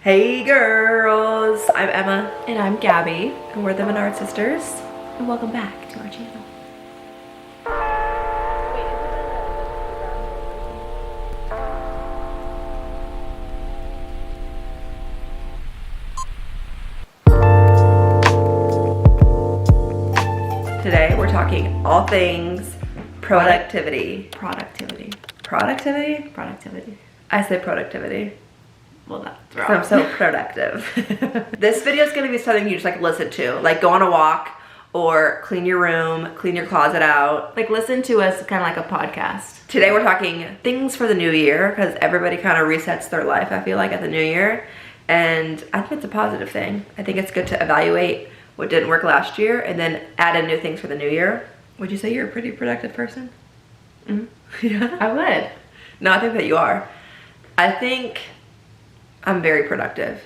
Hey girls, I'm Emma. And I'm Gabby. And we're the Menard Sisters. And welcome back to our channel. Today we're talking all things productivity. Productivity. Productivity? Productivity. I say productivity. Well, that's 'Cause wrong. I'm so productive. This video is going to be something you just like listen to. Like go on a walk or clean your room, clean your closet out. Like listen to us kind of like a podcast. Today we're talking things for the new year because everybody kind of resets their life, I feel like, at the new year. And I think it's a positive thing. I think it's good to evaluate what didn't work last year and then add in new things for the new year. Would you say you're a pretty productive person? Mm-hmm. Yeah. I would. No, I think that you are. I think I'm very productive.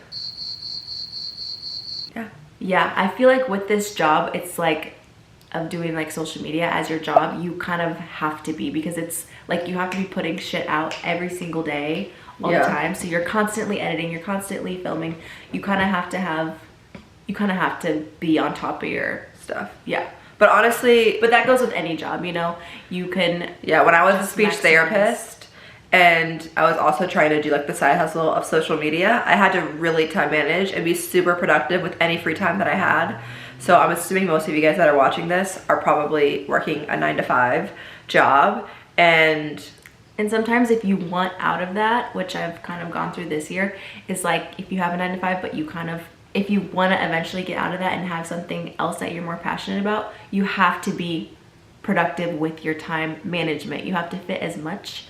Yeah. Yeah, I feel like with this job, it's like of doing like social media as your job, you kind of have to be, because it's like you have to be putting shit out every single day all the time. So you're constantly editing, you're constantly filming. You kind of have to be on top of your Stuff. yeah. But honestly, But that goes with any job, you know. You can yeah, when I was a speech maximize. therapist and I was also trying to do like the side hustle of social media, I had to really time manage and be super productive with any free time that I had. So I'm assuming most of you guys that are watching this are probably working a 9-to-5 job, and sometimes if you want out of that, which I've kind of gone through this year, is like if you have a 9-to-5 but you kind of, if you want to eventually get out of that and have something else that you're more passionate about, you have to be productive with your time management. You have to fit as much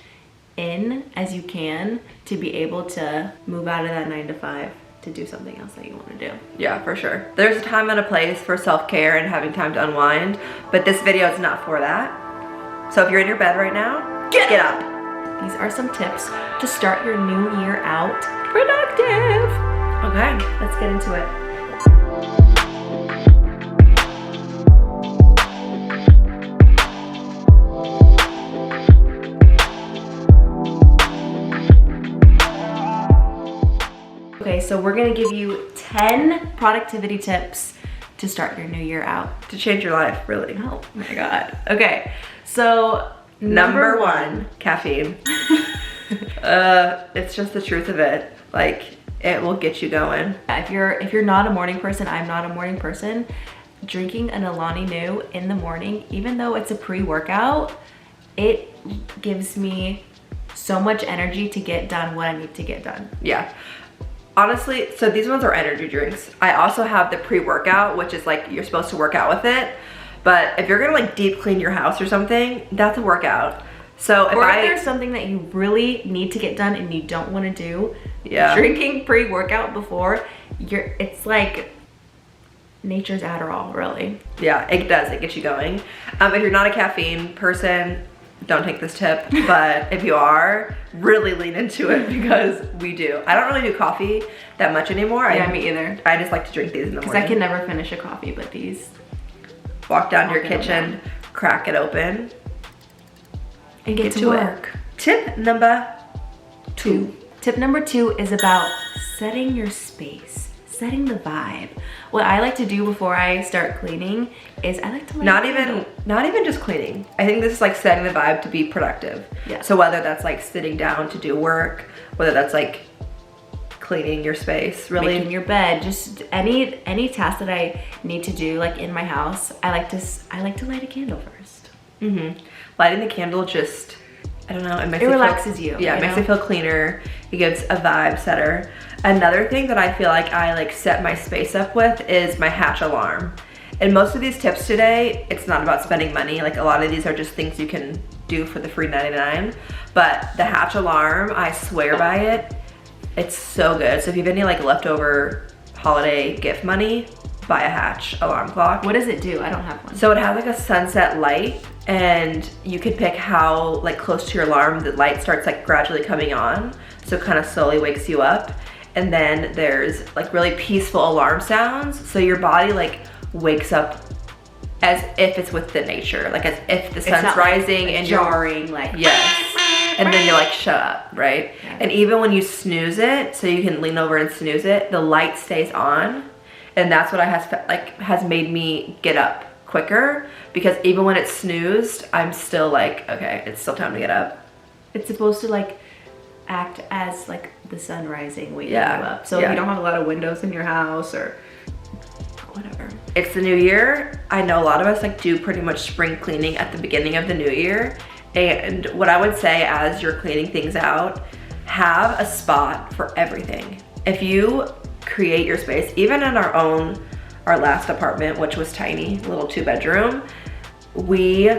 in as you can to be able to move out of that 9-to-5 to do something else that you want to do. yeah, for sure. There's a time and a place for self-care and having time to unwind, but this video is not for that. So if you're in your bed right now, get up. These are some tips to start your new year out productive. Okay. Let's get into it. Okay, so we're gonna give you 10 productivity tips to start your new year out. To change your life, really. Oh my God. Okay, so Number one, caffeine. It's just the truth of it. Like, it will get you going. If you're not a morning person, I'm not a morning person, drinking an Alani Nu in the morning, even though it's a pre-workout, it gives me so much energy to get done what I need to get done. Yeah. Honestly, so these ones are energy drinks. I also have the pre-workout, which is like you're supposed to work out with it. But if you're gonna like deep clean your house or something, that's a workout. So if there's something that you really need to get done and you don't want to do, yeah, drinking pre-workout before, it's like nature's Adderall, really. Yeah, it does. It gets you going. If you're not a caffeine person, don't take this tip. But if you are, really lean into it because we do. I don't really do coffee that much anymore. Yeah, me either. I just like to drink these in the morning. Because I can never finish a coffee, but these. Walk down to your kitchen, crack it open, and get to work. Tip number 2. Tip number 2 is about setting your space, setting the vibe. What I like to do before I start cleaning is I like to not even just cleaning. I think this is like setting the vibe to be productive. Yeah. So whether that's like sitting down to do work, whether that's like cleaning your space, really making your bed, just any task that I need to do like in my house, I like to light a candle first. Lighting the candle just, I don't know, it relaxes you. Yeah, it makes it feel cleaner. It gives a vibe setter. Another thing that I feel like I like set my space up with is my Hatch alarm. And most of these tips today, it's not about spending money. Like a lot of these are just things you can do for the free 99. But the Hatch alarm, I swear by it. It's so good. So if you have any like leftover holiday gift money, buy a Hatch alarm clock. What does it do? I don't have one. So it has like a sunset light, and you can pick how like close to your alarm the light starts like gradually coming on. So it kind of slowly wakes you up. And then there's like really peaceful alarm sounds. So your body like wakes up as if it's with the nature, like as if the sun's rising, like and jarring, like yes. and then you're like, shut up, right? Yeah. And even when you snooze it, so you can lean over and snooze it, the light stays on. And that's what has made me get up quicker, because even when it's snoozed, I'm still like, okay, it's still time to get up. It's supposed to like act as like the sun rising, waking you up. So if you don't have a lot of windows in your house or whatever. It's the new year. I know a lot of us like do pretty much spring cleaning at the beginning of the new year. And what I would say as you're cleaning things out, have a spot for everything. If you create your space, even in our last apartment, which was tiny, little 2-bedroom, we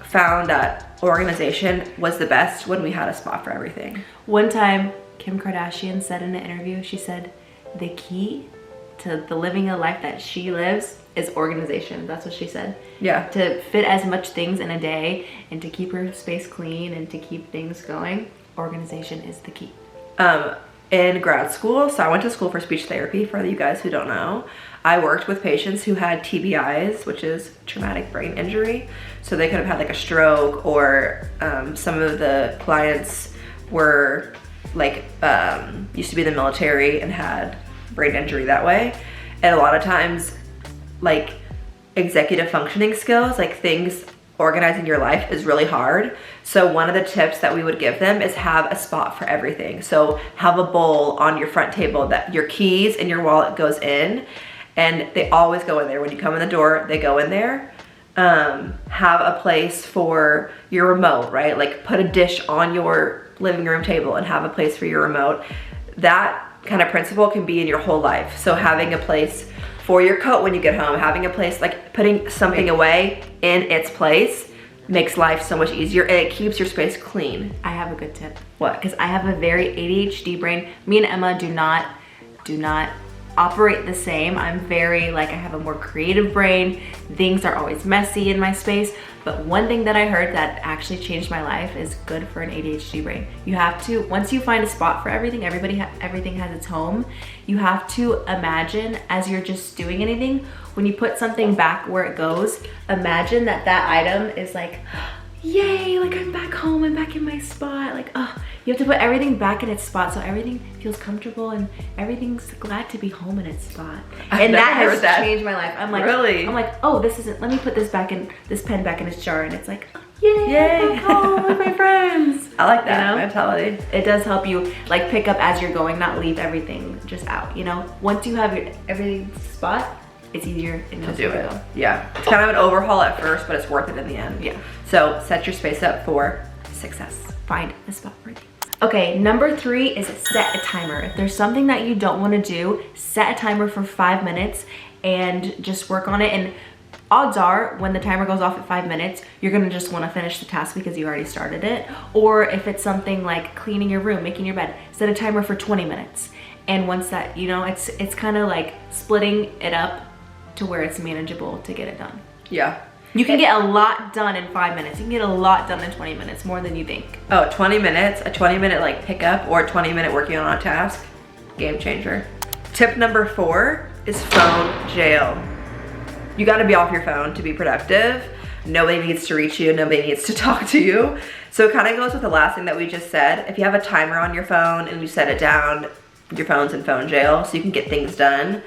found that organization was the best when we had a spot for everything. One time, Kim Kardashian said in an interview, she said, the key to the living a life that she lives is organization. That's what she said. Yeah. To fit as much things in a day and to keep her space clean and to keep things going, organization is the key. In grad school, so I went to school for speech therapy, for you guys who don't know. I worked with patients who had TBIs, which is traumatic brain injury. So they could have had like a stroke, or some of the clients were like, used to be in the military and had brain injury that way. And a lot of times, like executive functioning skills, like things, organizing your life is really hard. So one of the tips that we would give them is have a spot for everything. So have a bowl on your front table that your keys and your wallet goes in, and they always go in there. When you come in the door, they go in there. Have a place for your remote, right? Like put a dish on your living room table and have a place for your remote. That kind of principle can be in your whole life. So having a place for your coat when you get home, having a place, like putting something away in its place makes life so much easier, and it keeps your space clean. I have a good tip. What? Because I have a very ADHD brain. Me and Emma do not operate the same. I'm very like, I have a more creative brain. Things are always messy in my space. But one thing that I heard that actually changed my life is good for an ADHD brain. You have to, once you find a spot for everything, everything has its home. You have to imagine as you're just doing anything, when you put something back where it goes, imagine that item is like, yay, like I'm back home, I'm back in my spot. Like, oh, you have to put everything back in its spot so everything feels comfortable and everything's glad to be home in its spot. And that has changed my life. I'm like, really? I'm like, oh, this isn't, let me put this pen back in its jar, and it's like, yay, I'm back home with my friends. I like that mentality. It does help you like pick up as you're going, not leave everything just out, you know? Once you have everything spot, it's easier to do it. Yeah, it's kind of an overhaul at first, but it's worth it in the end. Yeah. So set your space up for success. Find a spot for it. Okay, number 3 is set a timer. If there's something that you don't want to do, set a timer for 5 minutes and just work on it. And odds are, when the timer goes off at 5 minutes, you're gonna just want to finish the task because you already started it. Or if it's something like cleaning your room, making your bed, set a timer for 20 minutes. And once that, you know, it's kind of like splitting it up to where it's manageable to get it done. Yeah. You can get a lot done in 5 minutes. You can get a lot done in 20 minutes, more than you think. Oh, 20 minutes, a 20-minute like pickup or a 20-minute working on a task, game changer. Tip number 4 is phone jail. You gotta be off your phone to be productive. Nobody needs to reach you, nobody needs to talk to you. So it kind of goes with the last thing that we just said. If you have a timer on your phone and you set it down, your phone's in phone jail so you can get things done.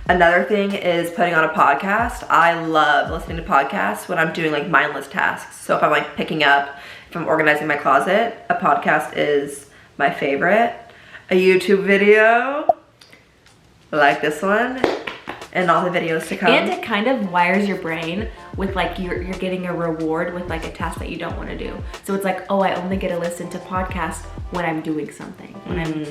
Another thing is putting on a podcast. I love listening to podcasts when I'm doing like mindless tasks. So if I'm like picking up, if I'm organizing my closet, a podcast is my favorite. A YouTube video, like this one, and all the videos to come. And it kind of wires your brain with like you're getting a reward with like a task that you don't want to do. So it's like, oh, I only get to listen to podcasts when I'm doing something.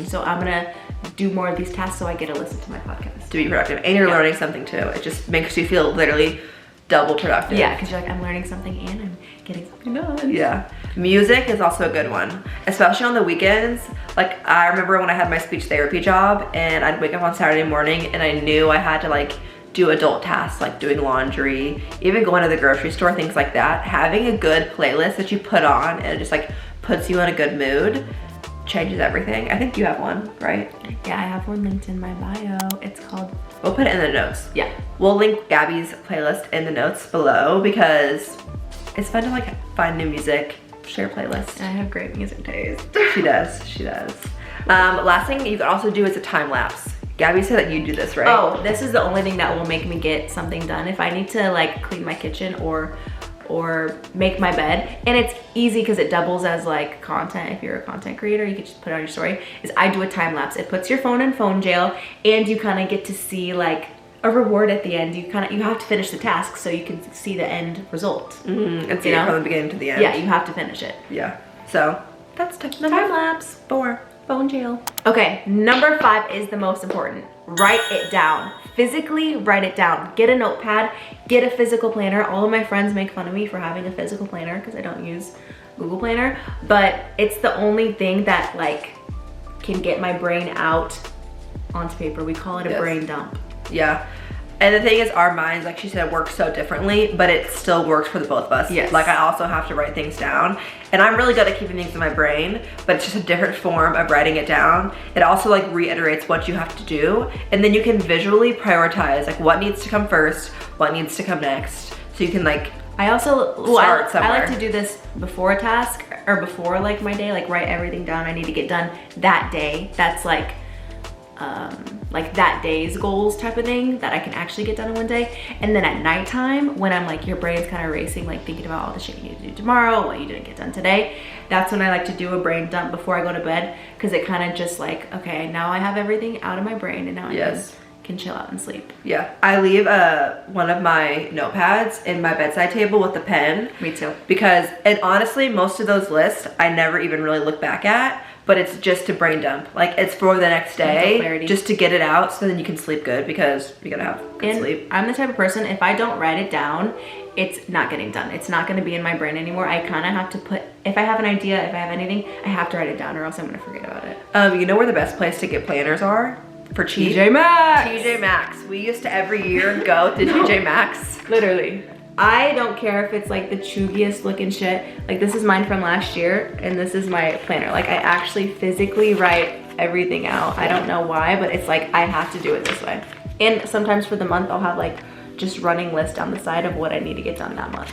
So I'm gonna do more of these tasks so I get to listen to my podcast. To be productive. And you're learning something too. It just makes you feel literally double productive. Yeah, because you're like, I'm learning something and I'm getting something done. Yeah. Music is also a good one, especially on the weekends. Like I remember when I had my speech therapy job and I'd wake up on Saturday morning and I knew I had to like do adult tasks like doing laundry, even going to the grocery store, things like that. Having a good playlist that you put on and it just like puts you in a good mood changes everything. I think you have one, right? Yeah, I have one linked in my bio. It's called... We'll put it in the notes. Yeah. We'll link Gabby's playlist in the notes below because it's fun to like find new music share playlists. And I have great music taste. She does, she does. Last thing you can also do is a time lapse. Gabby said that you do this, right? Oh, this is the only thing that will make me get something done. If I need to like clean my kitchen or make my bed, and it's easy because it doubles as like content. If you're a content creator, you can just put it on your story, is I do a time lapse. It puts your phone in phone jail, and you kind of get to see like a reward at the end. You have to finish the task so you can see the end result. And see it from the beginning to the end. Yeah, you have to finish it. Yeah, so that's tip number Time lapse. 4. Phone jail. Okay, number 5 is the most important. Write it down. Physically write it down. Get a notepad, get a physical planner. All of my friends make fun of me for having a physical planner because I don't use Google Planner, but it's the only thing that like can get my brain out onto paper. We call it a brain dump. Yeah. And the thing is, our minds, like she said, work so differently, but it still works for the both of us. Yes. Like I also have to write things down, and I'm really good at keeping things in my brain, but it's just a different form of writing it down. It also like reiterates what you have to do, and then you can visually prioritize like what needs to come first, what needs to come next, so you can like I also start somewhere. I like to do this before a task or before like my day, like write everything down I need to get done that day. That's like that day's goals type of thing that I can actually get done in one day. And then at nighttime, when I'm like, your brain's kind of racing, like thinking about all the shit you need to do tomorrow, what you didn't get done today, that's when I like to do a brain dump before I go to bed, because it kind of just like, okay, now I have everything out of my brain, and now I can chill out and sleep. Yeah, I leave one of my notepads in my bedside table with a pen. Me too. Because, and honestly, most of those lists I never even really look back at, but it's just to brain dump. Like it's for the next day, just to get it out so then you can sleep good, because you gotta have good sleep. I'm the type of person, if I don't write it down, it's not getting done. It's not gonna be in my brain anymore. I kind of have to put, if I have an idea, if I have anything, I have to write it down or else I'm gonna forget about it. You know where the best place to get planners are? For cheap? TJ Maxx. TJ Maxx. We used to every year go to TJ Maxx. Literally. I don't care if it's like the chuggiest looking shit. Like this is mine from last year, and this is my planner. Like I actually physically write everything out. I don't know why, but it's like I have to do it this way. And sometimes for the month, I'll have like just running list down the side of what I need to get done that month.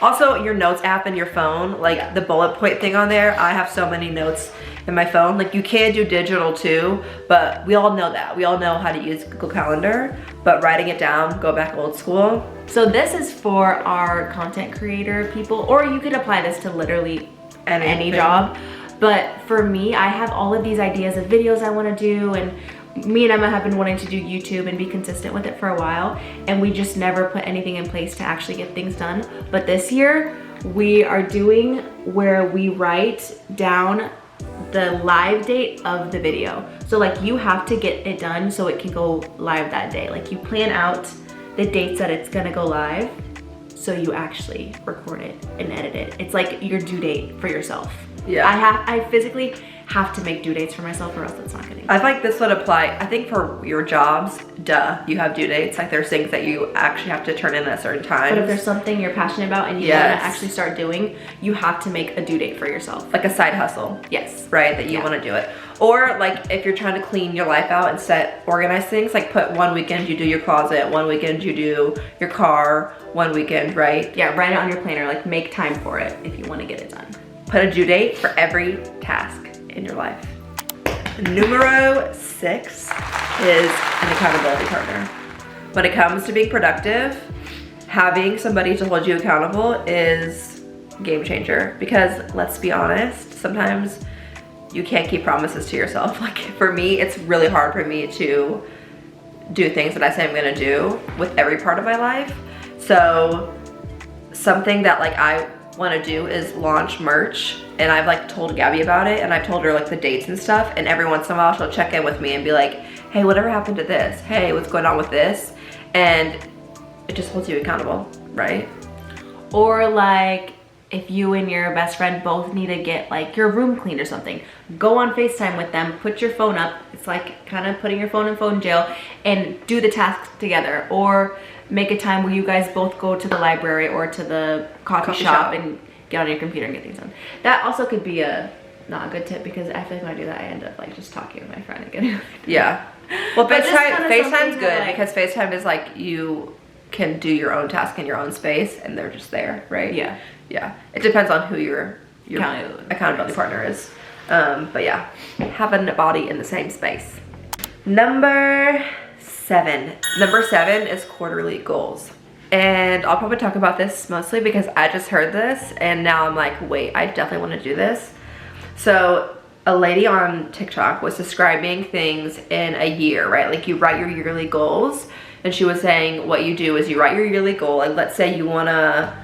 Also, your notes app in your phone, like the bullet point thing on there, I have so many notes in my phone. Like you can do digital too, but we all know that. We all know how to use Google Calendar, but writing it down, go back old school. So this is for our content creator people, or you could apply this to literally any job. But for me, I have all of these ideas of videos I wanna do, and me and Emma have been wanting to do YouTube and be consistent with it for a while, and we just never put anything in place to actually get things done. But this year, we are doing where we write down the live date of the video. So like you have to get it done so it can go live that day. Like you plan out the dates that it's gonna go live, so you actually record it and edit it. It's like your due date for yourself. Yeah. I physically have to make due dates for myself, or else it's not getting done. I think this would apply, I think for your jobs, you have due dates. Like there's things that you actually have to turn in at certain times. But if there's something you're passionate about and you want to actually start doing, you have to make a due date for yourself. Like a side hustle. Yes. Right, that you want to do it. Or like if you're trying to clean your life out and organize things, like put one weekend you do your closet, one weekend you do your car, one weekend, right? Yeah, write it on your planner, like make time for it if you want to get it done. Put a due date for every task in your life. Numero 6 is an accountability partner. When it comes to being productive, having somebody to hold you accountable is a game changer, because let's be honest, sometimes you can't keep promises to yourself. Like for me, it's really hard for me to do things that I say I'm gonna do with every part of my life. So something that like I want to do is launch merch, and I've like told Gabby about it, and I've told her like the dates and stuff, and every once in a while she'll check in with me and be like, hey, whatever happened to this? Hey, what's going on with this? And it just holds you accountable, right? Or like if you and your best friend both need to get like your room cleaned or something, go on FaceTime with them, put your phone up. It's like kind of putting your phone in phone jail, and do the task together. Or make a time where you guys both go to the library or to the coffee shop and get on your computer and get things done. That also could be not a good tip, because I feel like when I do that, I end up like just talking with my friend and getting Yeah. Well, FaceTime's good, like, because FaceTime is like you can do your own task in your own space and they're just there, right? Yeah. Yeah. It depends on who you're your accountability partner is. But yeah, having a body in the same space. Number 7 is quarterly goals. And I'll probably talk about this mostly because I just heard this and now I'm like, wait, I definitely want to do this. So a lady on TikTok was describing things in a year, right? Like you write your yearly goals, and she was saying what you do is you write your yearly goal. And let's say you want to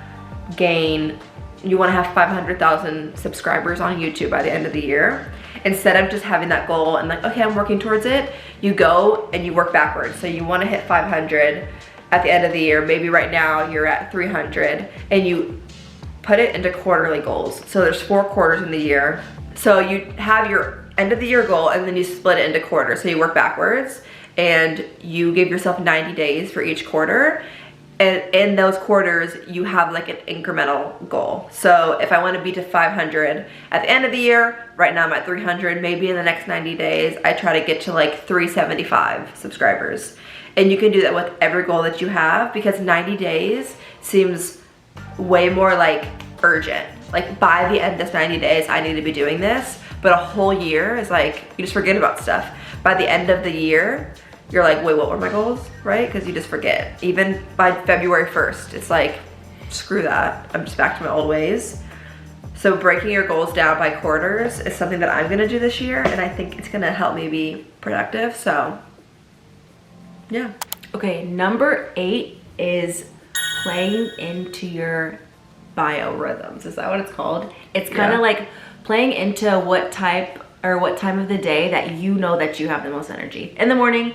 have 500,000 subscribers on YouTube by the end of the year. Instead of just having that goal and like, okay, I'm working towards it, you go and you work backwards. So you want to hit 500 at the end of the year. Maybe right now you're at 300, and you put it into quarterly goals. So there's 4 quarters in the year. So you have your end of the year goal and then you split it into quarters. So you work backwards and you give yourself 90 days for each quarter. And in those quarters, you have like an incremental goal. So if I want to be to 500 at the end of the year, right now I'm at 300, maybe in the next 90 days, I try to get to like 375 subscribers. And you can do that with every goal that you have, because 90 days seems way more like urgent. Like by the end of this 90 days, I need to be doing this. But a whole year is like, you just forget about stuff. By the end of the year, you're like, wait, what were my goals, right? Because you just forget. Even by February 1st, it's like, screw that. I'm just back to my old ways. So breaking your goals down by quarters is something that I'm gonna do this year, and I think it's gonna help me be productive, so yeah. Okay, number 8 is playing into your biorhythms. Is that what it's called? It's kind of like playing into what time of the day that you know that you have the most energy. In the morning,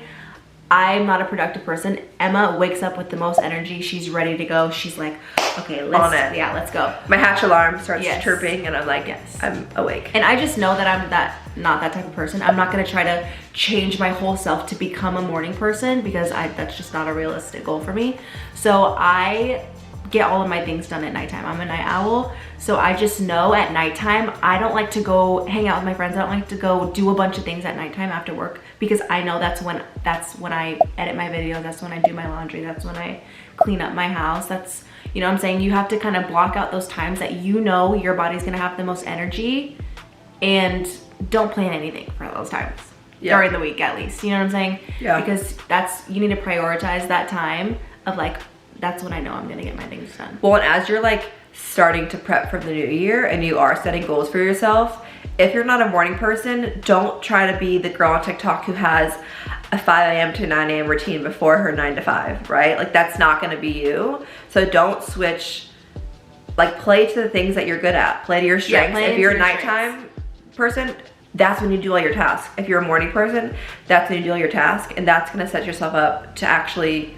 I'm not a productive person. Emma wakes up with the most energy. She's ready to go. She's like, okay, let's go. My hatch alarm starts chirping and I'm like, I'm awake. And I just know that I'm not that type of person. I'm not gonna try to change my whole self to become a morning person, because that's just not a realistic goal for me. So I get all of my things done at nighttime. I'm a night owl, so I just know at nighttime I don't like to go hang out with my friends. I don't like to go do a bunch of things at nighttime after work, because I know that's when I edit my videos, that's when I do my laundry, that's when I clean up my house. That's, you know what I'm saying? You have to kind of block out those times that you know your body's gonna have the most energy, and don't plan anything for those times. During the week at least, you know what I'm saying? Yeah. Because you need to prioritize that time of like, that's when I know I'm gonna get my things done. Well, and as you're like starting to prep for the new year and you are setting goals for yourself, if you're not a morning person, don't try to be the girl on TikTok who has a 5 a.m. to 9 a.m. routine before her 9 to 5, right? Like that's not gonna be you. So don't switch, like play to the things that you're good at. Play to your strengths. If you're a nighttime person, that's when you do all your tasks. If you're a morning person, that's when you do all your tasks, and that's gonna set yourself up to actually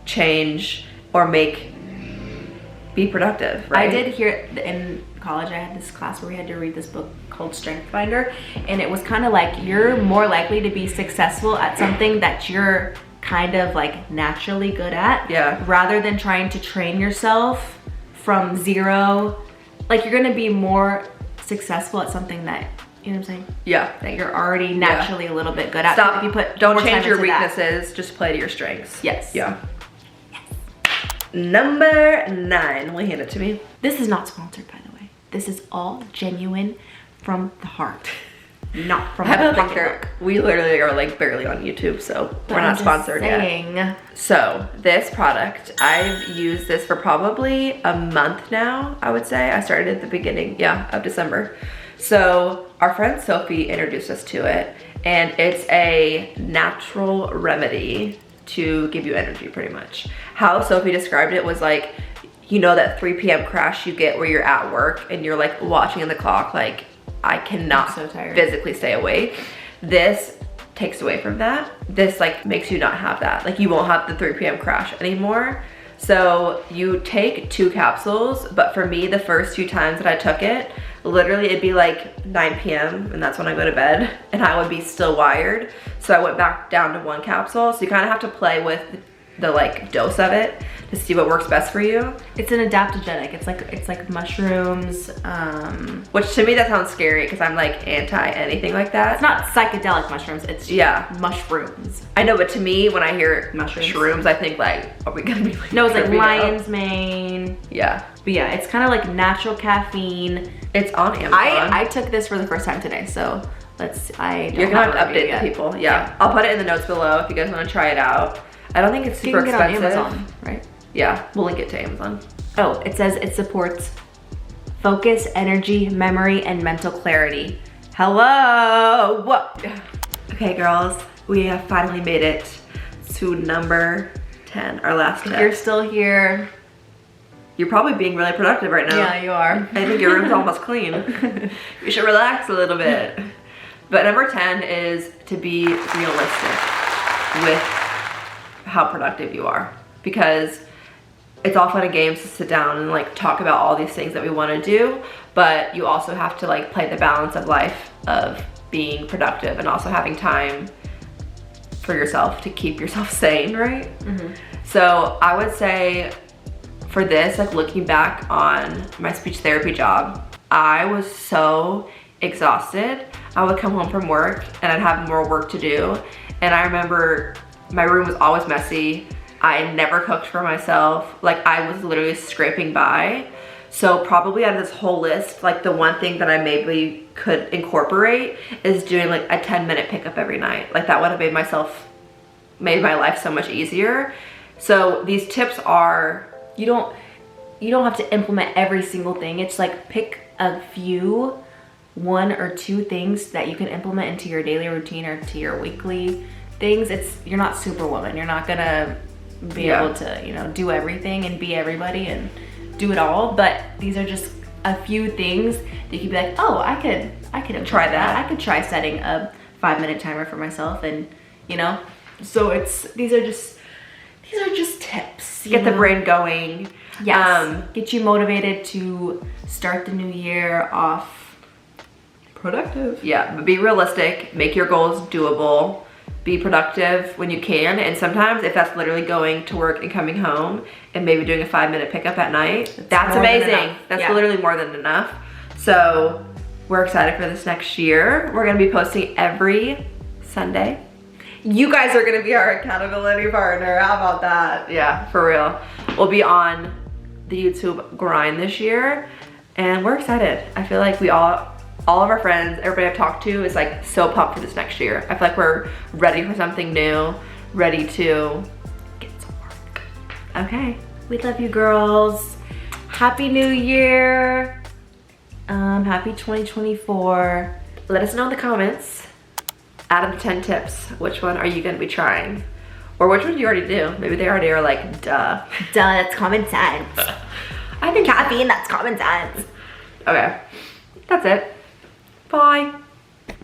change or be productive, right? I did hear in college, I had this class where we had to read this book called Strength Finder, and it was kind of like you're more likely to be successful at something that you're kind of like naturally good at, rather than trying to train yourself from zero. Like you're gonna be more successful at something that, you know what I'm saying? Yeah. That you're already naturally a little bit good at. Stop. If you don't change your weaknesses, just play to your strengths. Yes. Yeah. Number 9, will you hand it to me? This is not sponsored, by the way. This is all genuine from the heart. Not from the book. We literally are like barely on YouTube, so we're not sponsored yet. So this product, I've used this for probably a month now, I would say. I started at the beginning, of December. So our friend Sophie introduced us to it, and it's a natural remedy to give you energy, pretty much. How Sophie described it was like, you know that 3 p.m. crash you get where you're at work and you're like watching the clock, like I cannot physically stay awake. This takes away from that. This like makes you not have that. Like you won't have the 3 p.m. crash anymore. So you take 2 capsules, but for me, the first 2 times that I took it, literally it'd be like 9 p.m. and that's when I go to bed, and I would be still wired. So I went back down to 1 capsule. So you kind of have to play with the like dose of it to see what works best for you. It's an adaptogenic. It's like mushrooms. Which to me that sounds scary because I'm like anti anything like that. It's not psychedelic mushrooms. It's mushrooms. I know, but to me when I hear Mushrooms. shrooms, I think like, are we gonna be like? No, it's like tripping out? lion's mane. Yeah. But yeah, it's kind of like natural caffeine. It's on Amazon. I took this for the first time today, so you're gonna have to update the people. Yeah. I'll put it in the notes below if you guys want to try it out. I don't think it's super expensive. On Amazon, right? Yeah, we'll link it to Amazon. Oh, it says it supports focus, energy, memory, and mental clarity. Hello. What? Okay, girls, we have finally made it to number 10, our last tip. If you're still here, you're probably being really productive right now. Yeah, you are. I think your room's almost clean. You should relax a little bit. But number 10 is to be realistic with how productive you are, because it's all fun and games to sit down and like talk about all these things that we want to do, but you also have to like play the balance of life of being productive and also having time for yourself to keep yourself sane, right? Mm-hmm. So I would say for this, like looking back on my speech therapy job, I was so exhausted. I would come home from work and I'd have more work to do. And I remember my room was always messy. I never cooked for myself. Like I was literally scraping by. So probably out of this whole list, like the one thing that I maybe could incorporate is doing like a 10-minute pickup every night. Like that would have made my life so much easier. So these tips are, you don't have to implement every single thing. It's like pick a few, 1 or 2 things that you can implement into your daily routine or to your weekly things. You're not Superwoman. You're not gonna be able to, you know, do everything and be everybody and do it all. But these are just a few things that you could be like, oh, I could try that. I could try setting a 5-minute timer for myself, and you know. So these are just tips. Get the brain going. Yes. Get you motivated to start the new year off productive. Yeah, but be realistic. Make your goals doable. Be productive when you can, and sometimes if that's literally going to work and coming home and maybe doing a 5-minute pickup at night, that's amazing. That's literally more than enough. So we're excited for this next year. We're gonna be posting every Sunday. You guys are gonna be our accountability partner. How about that? Yeah, for real. We'll be on the YouTube grind this year, and we're excited. I feel like all of our friends, everybody I've talked to is like so pumped for this next year. I feel like we're ready for something new, ready to get some work. Okay. We love you, girls. Happy New Year. Happy 2024. Let us know in the comments, out of the 10 tips, which one are you gonna be trying? Or which one do you already do? Maybe they already are like, duh. Duh, that's common sense. I think caffeine, that's common sense. Okay, that's it. Bye.